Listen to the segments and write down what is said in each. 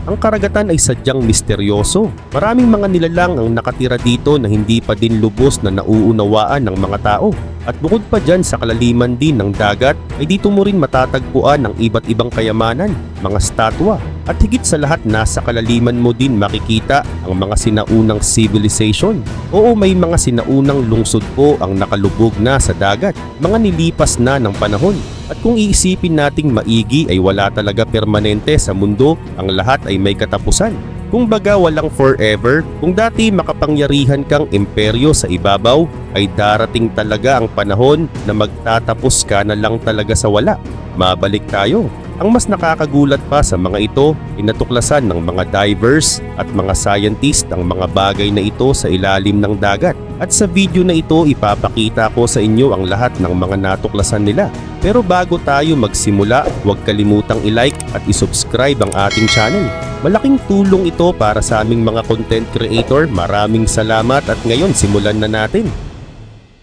Ang karagatan ay sadyang misteryoso. Maraming mga nilalang ang nakatira dito na hindi pa din lubos na nauunawaan ng mga tao. At bukod pa dyan sa kalaliman din ng dagat, ay dito mo rin matatagpuan ang iba't ibang kayamanan, mga statwa. At higit sa lahat, nasa kalaliman mo din makikita ang mga sinaunang civilization. Oo, may mga sinaunang lungsod po ang nakalubog na sa dagat, mga nilipas na ng panahon. At kung iisipin nating maigi ay wala talaga permanente sa mundo, ang lahat ay may katapusan. Kung baga walang forever, kung dati makapangyarihan kang imperyo sa ibabaw, ay darating talaga ang panahon na magtatapos ka na lang talaga sa wala. Mabalik tayo. Ang mas nakakagulat pa sa mga ito, inatuklasan ng mga divers at mga scientist ang mga bagay na ito sa ilalim ng dagat. At sa video na ito, ipapakita ko sa inyo ang lahat ng mga natuklasan nila. Pero bago tayo magsimula, huwag kalimutang i-like at i-subscribe ang ating channel. Malaking tulong ito para sa aming mga content creator. Maraming salamat at ngayon simulan na natin.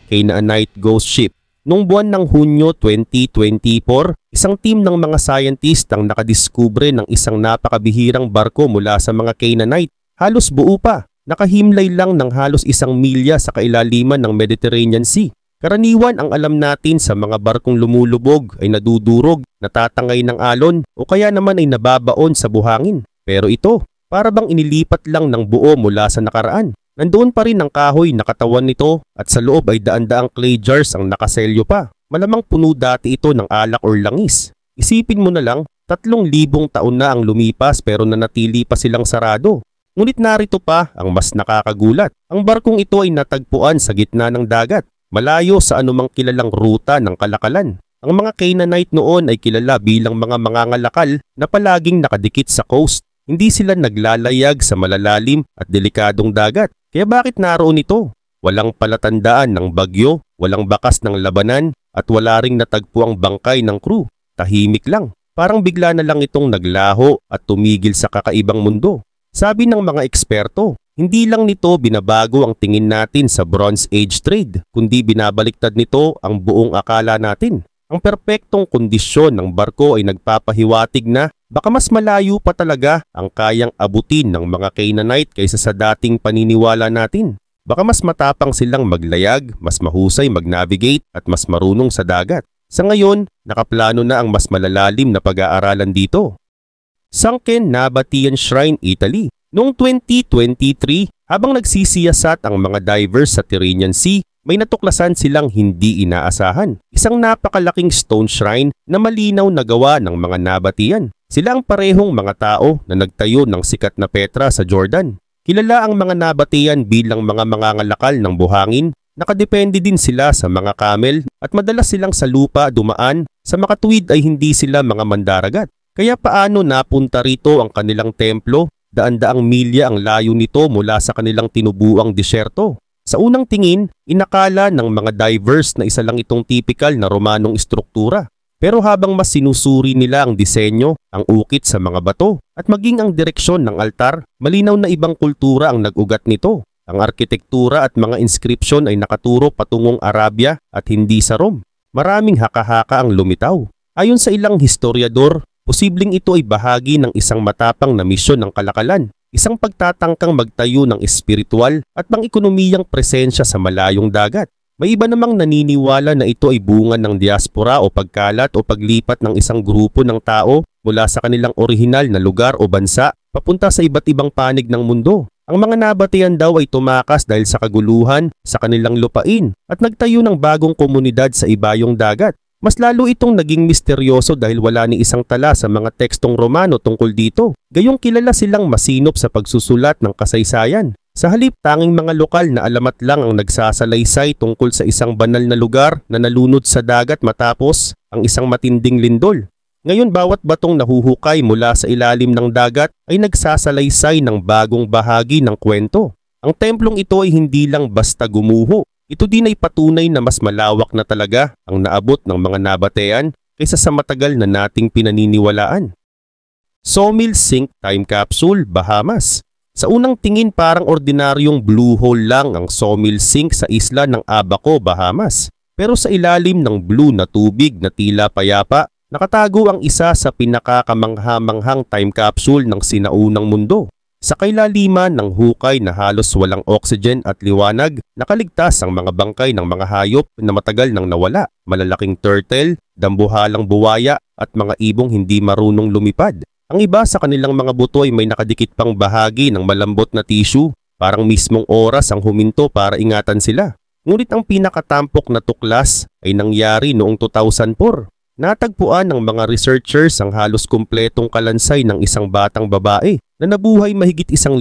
Canaanite Ghost Ship. Noong buwan ng Hunyo 2024, isang team ng mga scientist ang nakadiskubre ng isang napakabihirang barko mula sa mga Canaanite. Halos buo pa, nakahimlay lang ng halos 1 milya sa kailaliman ng Mediterranean Sea. Karaniwan ang alam natin sa mga barkong lumulubog ay nadudurog, natatangay ng alon o kaya naman ay nababaon sa buhangin. Pero ito, para bang inilipat lang ng buo mula sa nakaraan. Nandoon pa rin ang kahoy na katawan nito at sa loob ay daan-daang clay jars ang nakaselyo pa. Malamang puno dati ito ng alak or langis. Isipin mo na lang, 3,000 taon na ang lumipas pero nanatili pa silang sarado. Ngunit narito pa ang mas nakakagulat. Ang barkong ito ay natagpuan sa gitna ng dagat, malayo sa anumang kilalang ruta ng kalakalan. Ang mga Canaanite noon ay kilala bilang mga mangangalakal na palaging nakadikit sa coast. Hindi sila naglalayag sa malalalim at delikadong dagat. Kaya bakit naroon ito? Walang palatandaan ng bagyo, walang bakas ng labanan, at wala ring natagpuang bangkay ng crew. Tahimik lang. Parang bigla na lang itong naglaho at tumigil sa kakaibang mundo. Sabi ng mga eksperto, hindi lang nito binabago ang tingin natin sa Bronze Age trade, kundi binabaliktad nito ang buong akala natin. Ang perpektong kondisyon ng barko ay nagpapahiwatig na baka mas malayo pa talaga ang kayang abutin ng mga Canaanite kaysa sa dating paniniwala natin. Baka mas matapang silang maglayag, mas mahusay mag-navigate at mas marunong sa dagat. Sa ngayon, nakaplano na ang mas malalalim na pag-aaralan dito. Sunken Nabatean Shrine, Italy. Noong 2023, habang nagsisiyasat ang mga divers sa Tyrrhenian Sea, may natuklasan silang hindi inaasahan. Isang napakalaking stone shrine na malinaw na gawa ng mga Nabatean. Sila ang parehong mga tao na nagtayo ng sikat na Petra sa Jordan. Kilala ang mga Nabatean bilang mga mangangalakal ng buhangin. Nakadepende din sila sa mga camel at madalas silang sa lupa dumaan. Sa makatuwid ay hindi sila mga mandaragat. Kaya paano napunta rito ang kanilang templo? Daan-daang milya ang layo nito mula sa kanilang tinubuang disyerto. Sa unang tingin, inakala ng mga divers na isa lang itong typical na Romanong istruktura. Pero habang mas sinusuri nila ang disenyo, ang ukit sa mga bato, at maging ang direksyon ng altar, malinaw na ibang kultura ang nag-ugat nito. Ang arkitektura at mga inscription ay nakaturo patungong Arabia at hindi sa Rome. Maraming haka-haka ang lumitaw. Ayon sa ilang historiador, posibleng ito ay bahagi ng isang matapang na misyon ng kalakalan. Isang pagtatangkang magtayo ng espiritual at pang-ekonomiyang presensya sa malayong dagat. May iba namang naniniwala na ito ay bunga ng diaspora o pagkalat o paglipat ng isang grupo ng tao mula sa kanilang orihinal na lugar o bansa papunta sa iba't ibang panig ng mundo. Ang mga Nabatean daw ay tumakas dahil sa kaguluhan sa kanilang lupain at nagtayo ng bagong komunidad sa ibayong dagat. Mas lalo itong naging misteryoso dahil wala ni isang tala sa mga tekstong Romano tungkol dito. Gayong kilala silang masinop sa pagsusulat ng kasaysayan. Sa halip, tanging mga lokal na alamat lang ang nagsasalaysay tungkol sa isang banal na lugar na nalunod sa dagat matapos ang isang matinding lindol. Ngayon, bawat batong nahuhukay mula sa ilalim ng dagat ay nagsasalaysay ng bagong bahagi ng kwento. Ang templong ito ay hindi lang basta gumuho. Ito din ay patunay na mas malawak na talaga ang naabot ng mga Nabatean kaysa sa matagal na nating pinaniniwalaan. Sawmill Sink Time Capsule, Bahamas. Sa unang tingin parang ordinaryong blue hole lang ang sawmill sink sa isla ng Abaco, Bahamas. Pero sa ilalim ng blue na tubig na tila payapa, nakatago ang isa sa pinakakamangha-manghang time capsule ng sinaunang mundo. Sa kailaliman ng hukay na halos walang oxygen at liwanag, nakaligtas ang mga bangkay ng mga hayop na matagal nang nawala, malalaking turtle, dambuhalang buwaya at mga ibong hindi marunong lumipad. Ang iba sa kanilang mga buto ay may nakadikit pang bahagi ng malambot na tissue, parang mismong oras ang huminto para ingatan sila. Ngunit ang pinakatampok na tuklas ay nangyari noong 2004. Natagpuan ng mga researchers ang halos kumpletong kalansay ng isang batang babae na nabuhay mahigit 1,000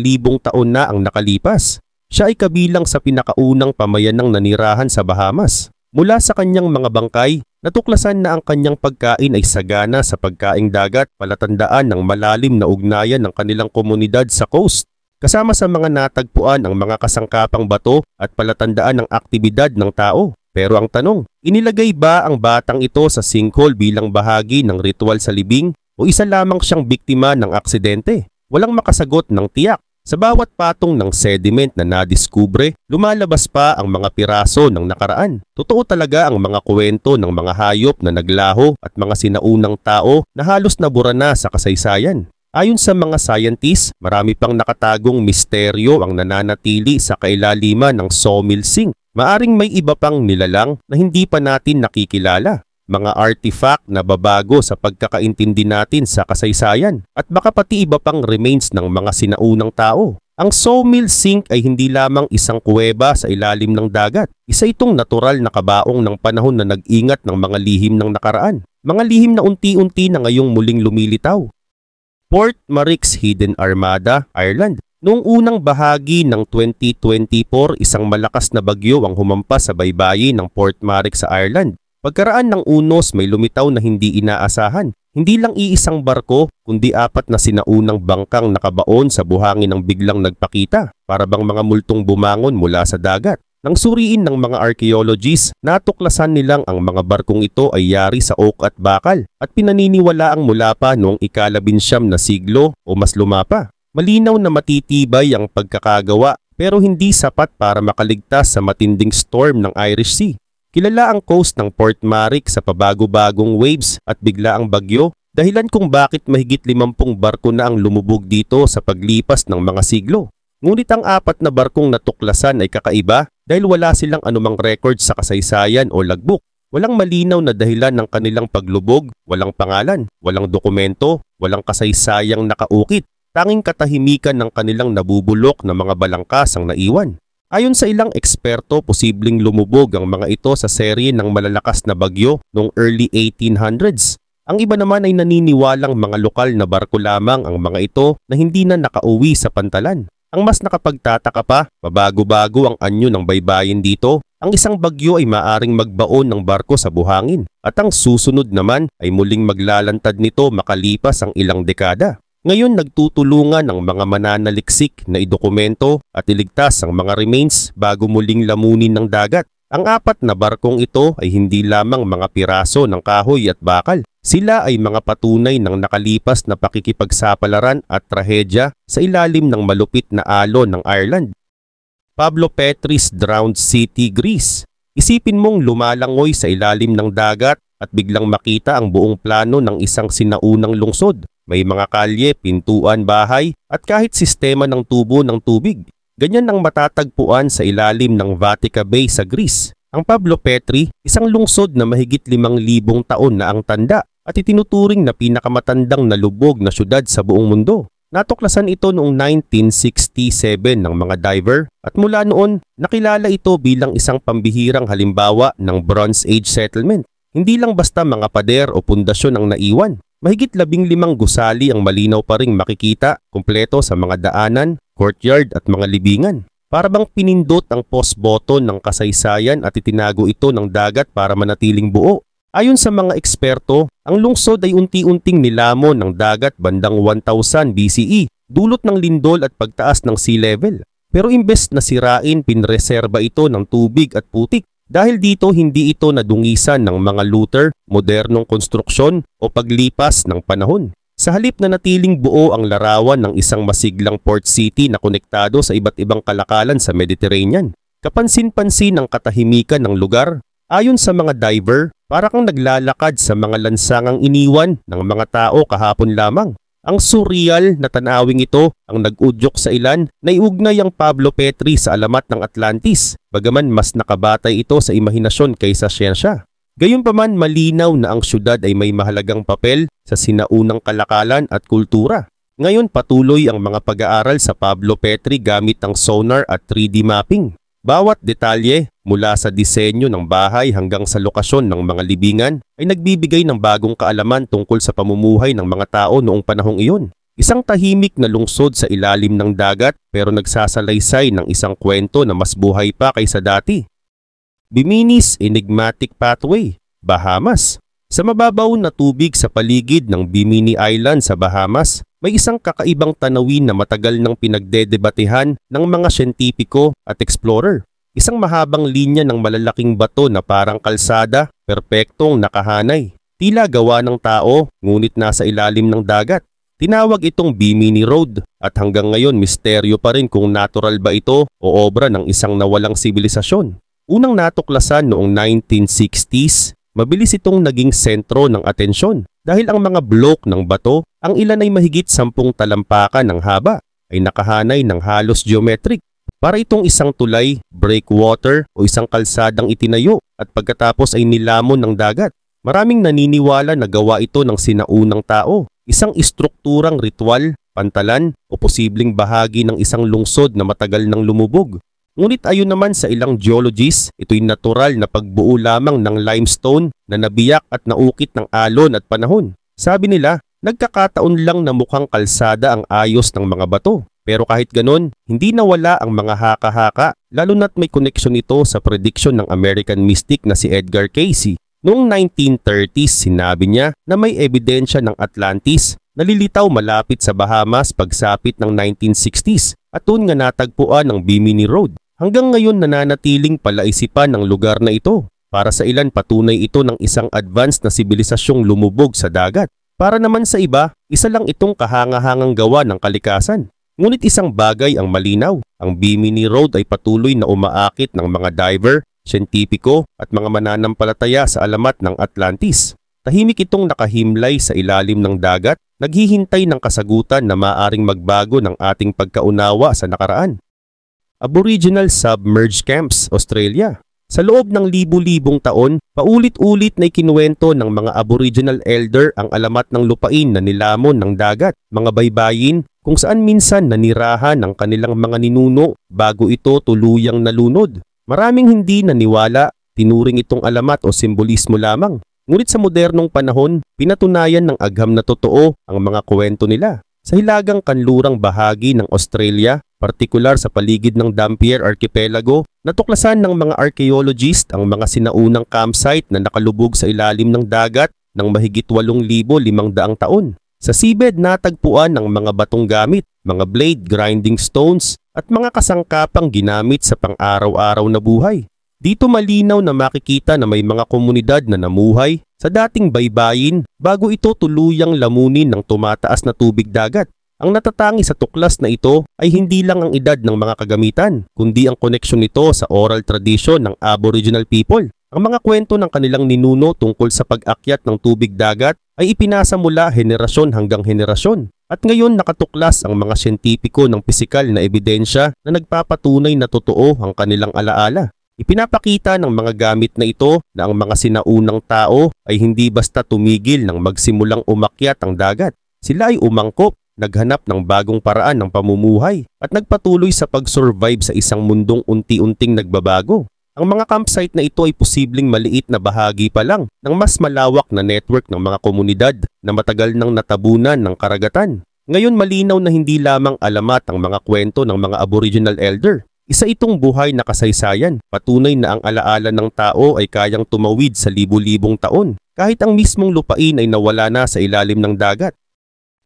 taon na ang nakalipas. Siya ay kabilang sa pinakaunang pamayanang nanirahan sa Bahamas. Mula sa kanyang mga bangkay, natuklasan na ang kanyang pagkain ay sagana sa pagkaing dagat, palatandaan ng malalim na ugnayan ng kanilang komunidad sa coast. Kasama sa mga natagpuan ang mga kasangkapang bato at palatandaan ng aktibidad ng tao. Pero ang tanong, inilagay ba ang batang ito sa sinkhole bilang bahagi ng ritual sa libing o isa lamang siyang biktima ng aksidente? Walang makasagot ng tiyak. Sa bawat patong ng sediment na nadiskubre, lumalabas pa ang mga piraso ng nakaraan. Totoo talaga ang mga kwento ng mga hayop na naglaho at mga sinaunang tao na halos nabura na sa kasaysayan. Ayon sa mga scientists, marami pang nakatagong misteryo ang nananatili sa kailaliman ng Sawmill Sink. Maaring may iba pang nilalang na hindi pa natin nakikilala, mga artifact na babago sa pagkakaintindi natin sa kasaysayan, at baka pati iba pang remains ng mga sinaunang tao. Ang Sawmill Sink ay hindi lamang isang kuweba sa ilalim ng dagat. Isa itong natural na kabaong ng panahon na nag-ingat ng mga lihim ng nakaraan. Mga lihim na unti-unti na ngayong muling lumilitaw. Port Marix Hidden Armada, Ireland. Noong unang bahagi ng 2024, isang malakas na bagyo ang humampas sa baybayin ng Port Marix sa Ireland. Pagkaraan ng unos, may lumitaw na hindi inaasahan. Hindi lang iisang barko, kundi 4 na sinaunang bangkang nakabaon sa buhangin ang biglang nagpakita, para bang mga multong bumangon mula sa dagat. Nang suriin ng mga archaeologists, natuklasan nilang ang mga barkong ito ay yari sa oak at bakal at pinaniniwalaang mula pa noong ika-19 na siglo o mas lumapa. Malinaw na matitibay ang pagkakagawa pero hindi sapat para makaligtas sa matinding storm ng Irish Sea. Kilala ang coast ng Port Marix sa pabago-bagong waves at biglaang bagyo, dahilan kung bakit mahigit 50 barko na ang lumubog dito sa paglipas ng mga siglo. Ngunit ang 4 na barkong natuklasan ay kakaiba dahil wala silang anumang record sa kasaysayan o logbook. Walang malinaw na dahilan ng kanilang paglubog, walang pangalan, walang dokumento, walang kasaysayang nakaukit. Tanging katahimikan ng kanilang nabubulok na mga balangkas ang naiwan. Ayon sa ilang eksperto, posibleng lumubog ang mga ito sa serye ng malalakas na bagyo noong early 1800s. Ang iba naman ay naniniwalang mga lokal na barko lamang ang mga ito na hindi na nakauwi sa pantalan. Ang mas nakapagtataka pa, mabago-bago ang anyo ng baybayin dito. Ang isang bagyo ay maaring magbaon ng barko sa buhangin at ang susunod naman ay muling maglalantad nito makalipas ang ilang dekada. Ngayon nagtutulungan ang mga mananaliksik na idokumento at iligtas ang mga remains bago muling lamunin ng dagat. Ang 4 na barkong ito ay hindi lamang mga piraso ng kahoy at bakal. Sila ay mga patunay ng nakalipas na pakikipagsapalaran at trahedya sa ilalim ng malupit na alon ng Ireland. Pablo Petri's Drowned City, Greece. Isipin mong lumalangoy sa ilalim ng dagat at biglang makita ang buong plano ng isang sinaunang lungsod. May mga kalye, pintuan, bahay at kahit sistema ng tubo ng tubig. Ganyan ang matatagpuan sa ilalim ng Vatica Bay sa Greece. Ang Pablo Petri, isang lungsod na mahigit 5,000 taon na ang tanda at itinuturing na pinakamatandang nalubog na syudad sa buong mundo. Natuklasan ito noong 1967 ng mga diver at mula noon nakilala ito bilang isang pambihirang halimbawa ng Bronze Age settlement. Hindi lang basta mga pader o pundasyon ang naiwan. Mahigit 15 gusali ang malinaw pa ring makikita, kumpleto sa mga daanan, courtyard at mga libingan. Para bang pinindot ang pause button ng kasaysayan at itinago ito ng dagat para manatiling buo. Ayon sa mga eksperto, ang lungsod ay unti-unting nilamon ng dagat bandang 1000 BCE, dulot ng lindol at pagtaas ng sea level. Pero imbes na sirain, pinreserba ito ng tubig at putik. Dahil dito hindi ito nadungisan ng mga looter, modernong konstruksyon o paglipas ng panahon. Sa halip na natiling buo ang larawan ng isang masiglang port city na konektado sa iba't ibang kalakalan sa Mediterranean. Kapansin-pansin ang katahimikan ng lugar, Ayon sa mga diver, para kang naglalakad sa mga lansangang iniwan ng mga tao kahapon lamang. Ang surreal na tanawing ito ang nag-udyok sa ilan na iugnay ang Pablo Petri sa alamat ng Atlantis, bagaman mas nakabatay ito sa imahinasyon kaysa siyensya. Gayunpaman malinaw na ang syudad ay may mahalagang papel sa sinaunang kalakalan at kultura. Ngayon patuloy ang mga pag-aaral sa Pablo Petri gamit ang sonar at 3D mapping. Bawat detalye mula sa disenyo ng bahay hanggang sa lokasyon ng mga libingan ay nagbibigay ng bagong kaalaman tungkol sa pamumuhay ng mga tao noong panahong iyon. Isang tahimik na lungsod sa ilalim ng dagat pero nagsasalaysay ng isang kwento na mas buhay pa kaysa dati. Bimini's Enigmatic Pathway, Bahamas. Sa mababaw na tubig sa paligid ng Bimini Island sa Bahamas, may isang kakaibang tanawin na matagal nang pinagdedebatehan ng mga siyentipiko at explorer. Isang mahabang linya ng malalaking bato na parang kalsada, perpektong nakahanay. Tila gawa ng tao, ngunit nasa ilalim ng dagat. Tinawag itong Bimini Road at hanggang ngayon misteryo pa rin kung natural ba ito o obra ng isang nawalang sibilisasyon. Unang natuklasan noong 1960s, mabilis itong naging sentro ng atensyon dahil ang mga blok ng bato, ang ilan ay mahigit 10 talampakan ng haba, ay nakahanay ng halos geometric. Para itong isang tulay, breakwater o isang kalsadang itinayo at pagkatapos ay nilamon ng dagat. Maraming naniniwala na gawa ito ng sinaunang tao, isang istrukturang ritual, pantalan o posibleng bahagi ng isang lungsod na matagal nang lumubog. Ngunit ayon naman sa ilang geologists, ito'y natural na pagbuo lamang ng limestone na nabiyak at naukit ng alon at panahon. Sabi nila, nagkakataon lang na mukhang kalsada ang ayos ng mga bato. Pero kahit ganon, hindi nawala ang mga haka-haka, lalo na't may koneksyon ito sa prediction ng American mystic na si Edgar Cayce. Noong 1930s, sinabi niya na may ebidensya ng Atlantis na lilitaw malapit sa Bahamas pagsapit ng 1960s at doon nga natagpuan ang Bimini Road. Hanggang ngayon nananatiling palaisipan ng lugar na ito. Para sa ilan patunay ito ng isang advanced na sibilisasyong lumubog sa dagat. Para naman sa iba, isa lang itong kahanga-hangang gawa ng kalikasan. Ngunit isang bagay ang malinaw, ang Bimini Road ay patuloy na umaakit ng mga diver, siyentipiko at mga mananampalataya sa alamat ng Atlantis. Tahimik itong nakahimlay sa ilalim ng dagat, naghihintay ng kasagutan na maaring magbago ng ating pagkaunawa sa nakaraan. Aboriginal Submerged Camps, Australia. Sa loob ng libu-libong taon, paulit-ulit na ikinuwento ng mga Aboriginal elder ang alamat ng lupain na nilamon ng dagat, mga baybayin, kung saan minsan nanirahan ng kanilang mga ninuno bago ito tuluyang nalunod. Maraming hindi naniwala, tinuring itong alamat o simbolismo lamang. Ngunit sa modernong panahon, pinatunayan ng agham na totoo ang mga kwento nila. Sa hilagang kanlurang bahagi ng Australia, partikular sa paligid ng Dampier Archipelago, natuklasan ng mga archaeologist ang mga sinaunang campsite na nakalubog sa ilalim ng dagat ng mahigit 8,500 taon. Sa seabed natagpuan ng mga batong gamit, mga blade grinding stones at mga kasangkapang ginamit sa pang-araw-araw na buhay. Dito malinaw na makikita na may mga komunidad na namuhay sa dating baybayin bago ito tuluyang lamunin ng tumataas na tubig dagat. Ang natatangi sa tuklas na ito ay hindi lang ang edad ng mga kagamitan, kundi ang koneksyon nito sa oral tradisyon ng Aboriginal people. Ang mga kwento ng kanilang ninuno tungkol sa pag-akyat ng tubig dagat ay ipinasa mula henerasyon hanggang henerasyon. At ngayon nakatuklas ang mga siyentipiko ng pisikal na ebidensya na nagpapatunay na totoo ang kanilang alaala. Ipinapakita ng mga gamit na ito na ang mga sinaunang tao ay hindi basta tumigil nang magsimulang umakyat ang dagat. Sila ay umangkop, naghanap ng bagong paraan ng pamumuhay at nagpatuloy sa pag-survive sa isang mundong unti-unting nagbabago. Ang mga campsite na ito ay posibleng maliit na bahagi pa lang ng mas malawak na network ng mga komunidad na matagal nang natabunan ng karagatan. Ngayon malinaw na hindi lamang alamat ang mga kwento ng mga Aboriginal elder. Isa itong buhay na kasaysayan, patunay na ang alaala ng tao ay kayang tumawid sa libu-libong taon, kahit ang mismong lupain ay nawala na sa ilalim ng dagat.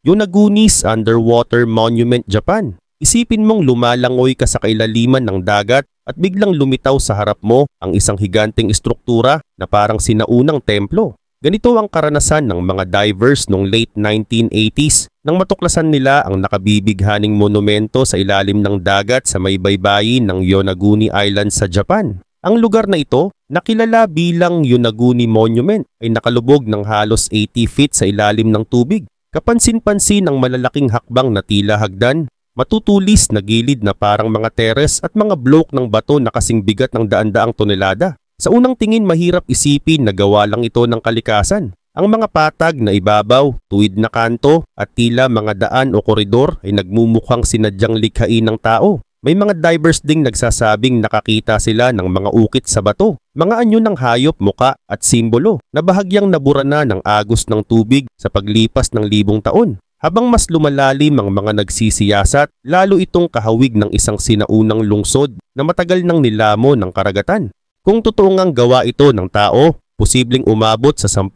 Yonagunis Underwater Monument, Japan. Isipin mong lumalangoy ka sa kailaliman ng dagat at biglang lumitaw sa harap mo ang isang higanteng estruktura na parang sinaunang templo. Ganito ang karanasan ng mga divers noong late 1980s nang matuklasan nila ang nakabibighaning monumento sa ilalim ng dagat sa may baybayin ng Yonaguni Island sa Japan. Ang lugar na ito, na kilala bilang Yonaguni Monument, ay nakalubog ng halos 80 feet sa ilalim ng tubig. Kapansin-pansin ang malalaking hakbang na tila hagdan, matutulis na gilid na parang mga teres at mga bloke ng bato na kasing bigat ng daan-daang tonelada. Sa unang tingin mahirap isipin na gawa lang ito ng kalikasan. Ang mga patag na ibabaw, tuwid na kanto at tila mga daan o koridor ay nagmumukhang sinadyang likhain ng tao. May mga divers ding nagsasabing nakakita sila ng mga ukit sa bato, mga anyo ng hayop, muka at simbolo na bahagyang nabura na ng agos ng tubig sa paglipas ng libong taon. Habang mas lumalalim ang mga nagsisiyasat, lalo itong kahawig ng isang sinaunang lungsod na matagal nang nilamo ng karagatan. Kung totoo ngang gawa ito ng tao, posibleng umabot sa 10,000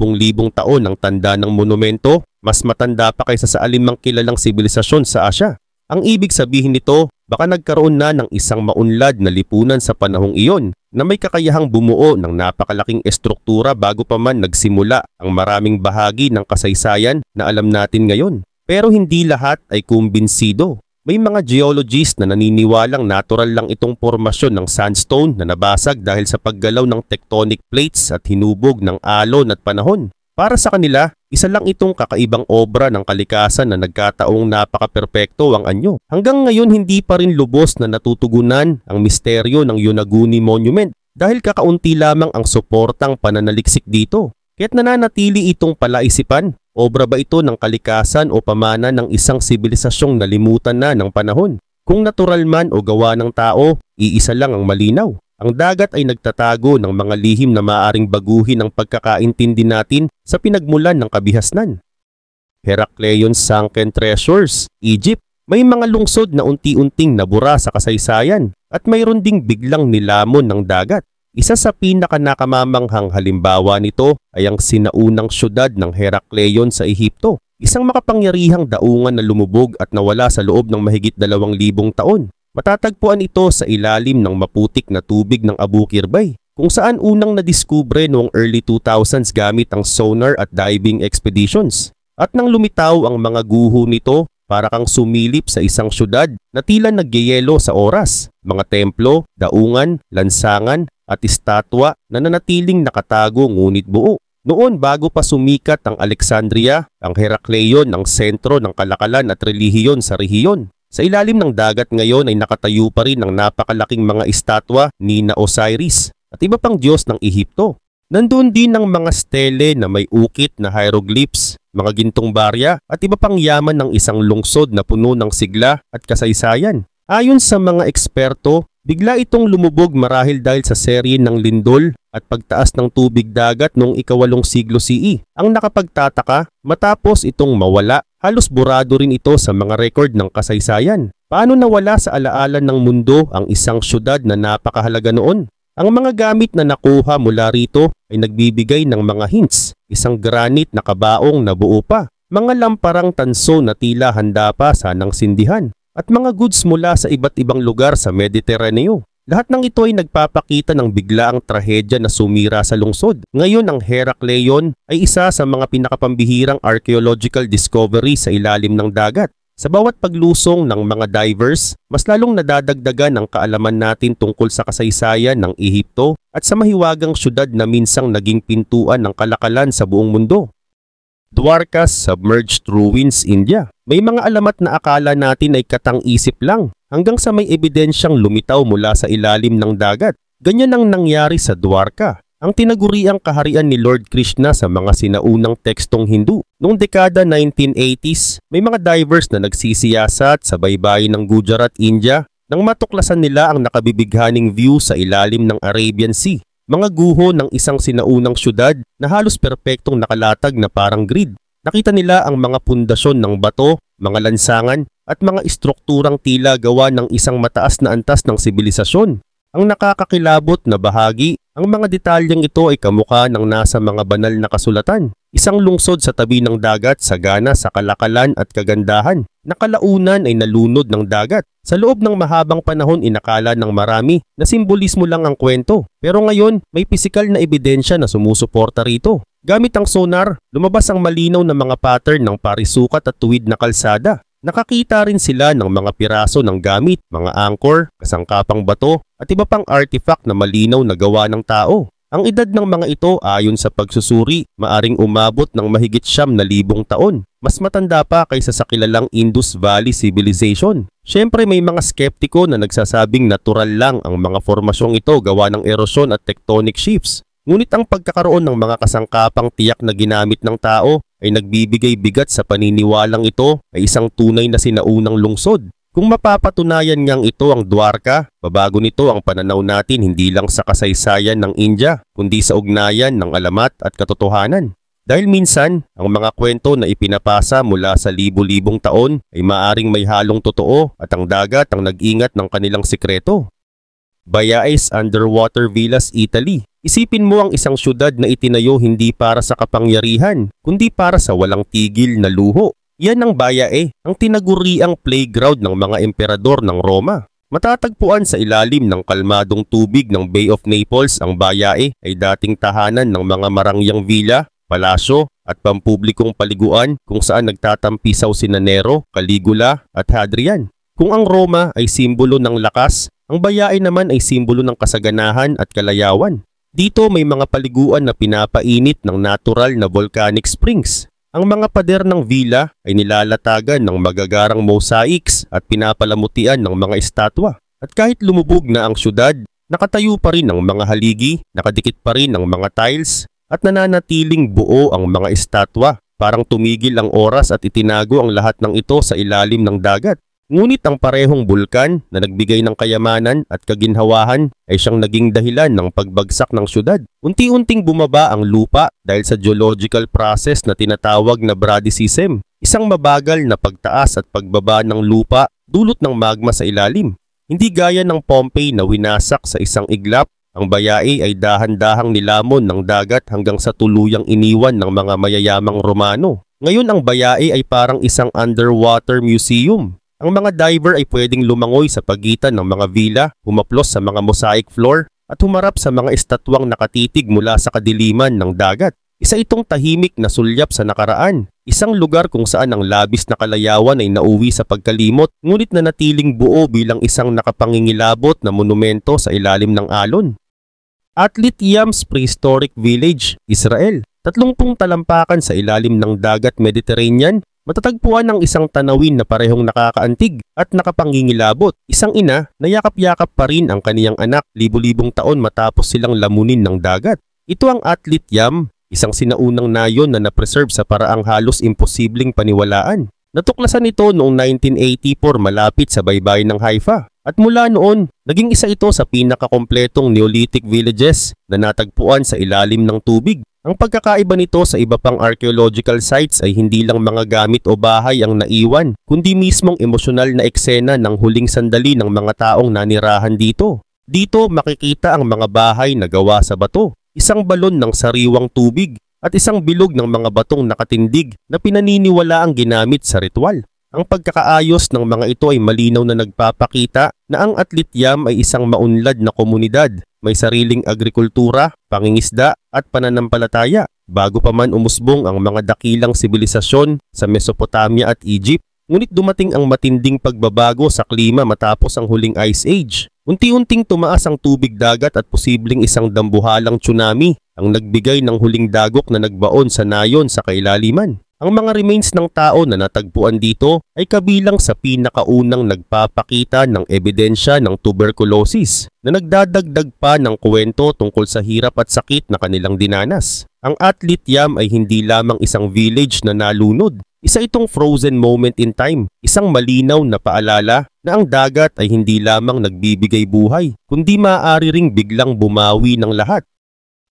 taon ang tanda ng monumento, mas matanda pa kaysa sa alimang kilalang sibilisasyon sa Asya. Ang ibig sabihin nito, baka nagkaroon na ng isang maunlad na lipunan sa panahong iyon na may kakayahang bumuo ng napakalaking estruktura bago pa man nagsimula ang maraming bahagi ng kasaysayan na alam natin ngayon. Pero hindi lahat ay kumbinsido. May mga geologists na naniniwalang natural lang itong formasyon ng sandstone na nabasag dahil sa paggalaw ng tectonic plates at hinubog ng alon at panahon. Para sa kanila, isa lang itong kakaibang obra ng kalikasan na nagkataong napaka-perpekto ang anyo. Hanggang ngayon hindi pa rin lubos na natutugunan ang misteryo ng Yonaguni Monument dahil kakaunti lamang ang suportang pananaliksik dito. Kaya't nananatili itong palaisipan, obra ba ito ng kalikasan o pamana ng isang sibilisasyong nalimutan na ng panahon? Kung natural man o gawa ng tao, iisa lang ang malinaw. Ang dagat ay nagtatago ng mga lihim na maaaring baguhin ang pagkakaintindi natin sa pinagmulan ng kabihasnan. Herakleion Sunken Treasures, Egypt. May mga lungsod na unti-unting nabura sa kasaysayan at mayroon ding biglang nilamon ng dagat. Isa sa pinaka-nakamamanghang halimbawa nito ay ang sinaunang syudad ng Herakleion sa Ehipto. Isang makapangyarihang daungan na lumubog at nawala sa loob ng mahigit 2,000 taon. Matatagpuan ito sa ilalim ng maputik na tubig ng Abu Kirbay, kung saan unang nadiskubre noong early 2000s gamit ang sonar at diving expeditions. At nang lumitaw ang mga guho nito, para kang sumilip sa isang syudad na tila nagyayelo sa oras. Mga templo, daungan, lansangan at estatwa na nanatiling nakatago ngunit buo. Noon bago pa sumikat ang Alexandria, ang Herakleion ang sentro ng kalakalan at relihiyon sa rehiyon. Sa ilalim ng dagat ngayon ay nakatayo pa rin ang napakalaking mga estatwa ni na Osiris at iba pang Diyos ng Ehipto. Nandoon din ang mga stele na may ukit na hieroglyphs, mga gintong barya at iba pang yaman ng isang lungsod na puno ng sigla at kasaysayan. Ayon sa mga eksperto, bigla itong lumubog marahil dahil sa serye ng lindol at pagtaas ng tubig dagat noong ika-8 siglo CE. Ang nakapagtataka, matapos itong mawala, halos burado rin ito sa mga record ng kasaysayan. Paano nawala sa alaala ng mundo ang isang syudad na napakahalaga noon? Ang mga gamit na nakuha mula rito ay nagbibigay ng mga hints. Isang granite na kabaong na buo pa, mga lamparang tanso na tila handa pa sanang sindihan, at mga goods mula sa iba't ibang lugar sa Mediteraneo. Lahat ng ito ay nagpapakita ng biglaang trahedya na sumira sa lungsod. Ngayon ang Herakleion ay isa sa mga pinakapambihirang archaeological discovery sa ilalim ng dagat. Sa bawat paglusong ng mga divers, mas lalong nadadagdagan ang kaalaman natin tungkol sa kasaysayan ng Ehipto at sa mahiwagang syudad na minsang naging pintuan ng kalakalan sa buong mundo. Dwarka's Submerged Ruins, India. May mga alamat na akala natin ay katang-isip lang hanggang sa may ebidensyang lumitaw mula sa ilalim ng dagat. Ganyan ang nangyari sa Dwarka, ang tinaguriang kaharian ni Lord Krishna sa mga sinaunang tekstong Hindu. Noong dekada 1980s, may mga divers na nagsisiyasat sa baybayin ng Gujarat, India nang matuklasan nila ang nakabibighaning view sa ilalim ng Arabian Sea. Mga guho ng isang sinaunang syudad na halos perpektong nakalatag na parang grid. Nakita nila ang mga pundasyon ng bato, mga lansangan at mga istrukturang tila gawa ng isang mataas na antas ng sibilisasyon. Ang nakakakilabot na bahagi, ang mga detalyeng ito ay kamukha ng nasa mga banal na kasulatan. Isang lungsod sa tabi ng dagat, sagana sa kalakalan at kagandahan. Nakalaunan ay nalunod ng dagat. Sa loob ng mahabang panahon inakala ng marami na simbolismo lang ang kwento. Pero ngayon may pisikal na ebidensya na sumusuporta rito. Gamit ang sonar, lumabas ang malinaw na mga pattern ng parisukat at tuwid na kalsada. Nakakita rin sila ng mga piraso ng gamit, mga anchor, kasangkapang bato at iba pang artifact na malinaw na gawa ng tao. Ang edad ng mga ito ayon sa pagsusuri, maaring umabot ng mahigit 9,000 taon. Mas matanda pa kaysa sa kilalang Indus Valley Civilization. Siyempre may mga skeptiko na nagsasabing natural lang ang mga formasyong ito gawa ng erosyon at tectonic shifts. Ngunit ang pagkakaroon ng mga kasangkapang tiyak na ginamit ng tao ay nagbibigay bigat sa paniniwalang ito ay isang tunay na sinaunang lungsod. Kung mapapatunayan ngang ito ang Dwarka, babago nito ang pananaw natin hindi lang sa kasaysayan ng India, kundi sa ugnayan ng alamat at katotohanan. Dahil minsan, ang mga kwento na ipinapasa mula sa libu-libong taon ay maaring may halong totoo at ang dagat ang nag-ingat ng kanilang sikreto. Bayaes Underwater Villas, Italy. Isipin mo ang isang syudad na itinayo hindi para sa kapangyarihan, kundi para sa walang tigil na luho. Yan ang Bayae, ang tinaguriang playground ng mga emperador ng Roma. Matatagpuan sa ilalim ng kalmadong tubig ng Bay of Naples, ang Bayae ay dating tahanan ng mga marangyang villa, palasyo at pampublikong paliguan kung saan nagtatampisaw sina Nero, Caligula at Hadrian. Kung ang Roma ay simbolo ng lakas, ang Bayae naman ay simbolo ng kasaganahan at kalayawan. Dito may mga paliguan na pinapainit ng natural na volcanic springs. Ang mga pader ng villa ay nilalatagan ng magagarang mosaics at pinapalamutian ng mga estatwa. At kahit lumubog na ang syudad, nakatayo pa rin ang mga haligi, nakadikit pa rin ang mga tiles, at nananatiling buo ang mga estatwa. Parang tumigil ang oras at itinago ang lahat ng ito sa ilalim ng dagat. Ngunit ang parehong bulkan na nagbigay ng kayamanan at kaginhawahan ay siyang naging dahilan ng pagbagsak ng syudad. Unti-unting bumaba ang lupa dahil sa geological process na tinatawag na bradysism, isang mabagal na pagtaas at pagbaba ng lupa dulot ng magma sa ilalim. Hindi gaya ng Pompeii na winasak sa isang iglap, ang Bayae ay dahan-dahang nilamon ng dagat hanggang sa tuluyang iniwan ng mga mayayamang Romano. Ngayon ang Bayae ay parang isang underwater museum. Ang mga diver ay pwedeng lumangoy sa pagitan ng mga villa, humaplos sa mga mosaic floor, at humarap sa mga estatwang nakatitig mula sa kadiliman ng dagat. Isa itong tahimik na sulyap sa nakaraan, isang lugar kung saan ang labis na kalayawan ay nauwi sa pagkalimot, ngunit nanatiling buo bilang isang nakapangingilabot na monumento sa ilalim ng alon. Atlit Yam's Prehistoric Village, Israel. 30 talampakan sa ilalim ng dagat Mediterranean, matatagpuan ang isang tanawin na parehong nakakaantig at nakapangingilabot. Isang ina na yakap-yakap pa rin ang kaniyang anak libu-libong taon matapos silang lamunin ng dagat. Ito ang Atlit Yam, isang sinaunang nayon na napreserve sa paraang halos imposibleng paniwalaan. Natuklasan ito noong 1984 malapit sa baybayin ng Haifa. At mula noon, naging isa ito sa pinakakompletong Neolithic villages na natagpuan sa ilalim ng tubig. Ang pagkakaiba nito sa iba pang archaeological sites ay hindi lang mga gamit o bahay ang naiwan, kundi mismong emosyonal na eksena ng huling sandali ng mga taong nanirahan dito. Dito makikita ang mga bahay na gawa sa bato, isang balon ng sariwang tubig, at isang bilog ng mga batong nakatindig na pinaniniwala ang ginamit sa ritual. Ang pagkakaayos ng mga ito ay malinaw na nagpapakita na ang Atlit Yam ay isang maunlad na komunidad, may sariling agrikultura, pangingisda at pananampalataya bago pa man umusbong ang mga dakilang sibilisasyon sa Mesopotamia at Egypt. Ngunit dumating ang matinding pagbabago sa klima matapos ang huling Ice Age. Unti-unting tumaas ang tubig dagat at posibleng isang dambuhalang tsunami ang nagbigay ng huling dagok na nagbaon sa nayon sa kailaliman. Ang mga remains ng tao na natagpuan dito ay kabilang sa pinakaunang nagpapakita ng ebidensya ng tuberculosis na nagdadagdag pa ng kwento tungkol sa hirap at sakit na kanilang dinanas. Ang Atlit Yam ay hindi lamang isang village na nalunod. Isa itong frozen moment in time, isang malinaw na paalala na ang dagat ay hindi lamang nagbibigay buhay, kundi maaari ring biglang bumawi ng lahat.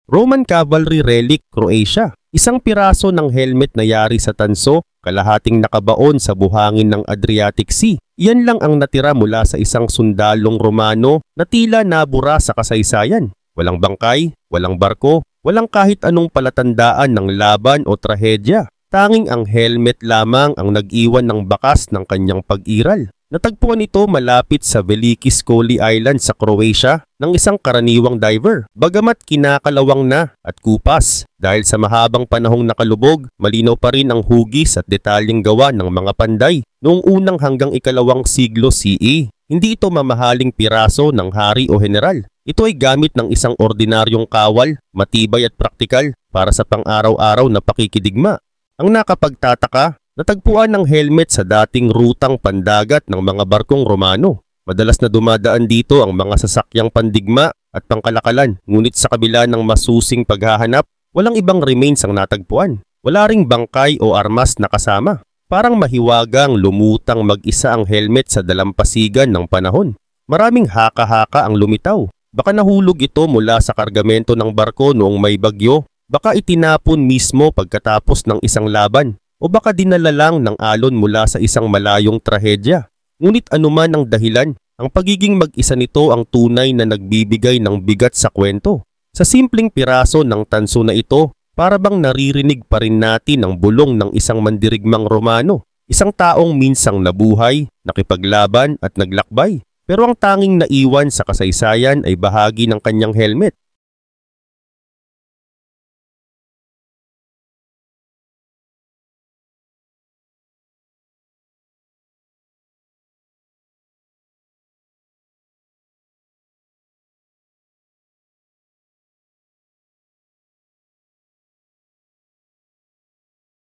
Roman Cavalry Relic, Croatia. Isang piraso ng helmet na yari sa tanso, kalahating nakabaon sa buhangin ng Adriatic Sea. Iyan lang ang natira mula sa isang sundalong Romano na tila nabura sa kasaysayan. Walang bangkay, walang barko, walang kahit anong palatandaan ng laban o trahedya. Tanging ang helmet lamang ang nag-iwan ng bakas ng kanyang pag-iral. Natagpuan ito malapit sa Veliki Scoly Island sa Croatia ng isang karaniwang diver. Bagamat kinakalawang na at kupas dahil sa mahabang panahong nakalubog, malinaw pa rin ang hugis at detalyeng gawa ng mga panday noong unang hanggang ikalawang siglo CE. Hindi ito mamahaling piraso ng hari o general. Ito ay gamit ng isang ordinaryong kawal, matibay at praktikal para sa pang-araw-araw na pakikidigma. Ang nakapagtataka, natagpuan ng helmet sa dating rutang pandagat ng mga barkong Romano. Madalas na dumadaan dito ang mga sasakyang pandigma at pangkalakalan, ngunit sa kabila ng masusing paghahanap, walang ibang remains ang natagpuan. Wala ring bangkay o armas na kasama. Parang mahiwagang lumutang mag-isa ang helmet sa dalampasigan ng panahon. Maraming haka-haka ang lumitaw. Baka nahulog ito mula sa kargamento ng barko noong may bagyo. Baka itinapon mismo pagkatapos ng isang laban. O baka dinala lang ng alon mula sa isang malayong trahedya. Ngunit anuman ang dahilan, ang pagiging mag-isa nito ang tunay na nagbibigay ng bigat sa kwento. Sa simpleng piraso ng tanso na ito, para bang naririnig pa rin natin ang bulong ng isang mandirigmang Romano. Isang taong minsang nabuhay, nakipaglaban at naglakbay. Pero ang tanging naiwan sa kasaysayan ay bahagi ng kanyang helmet.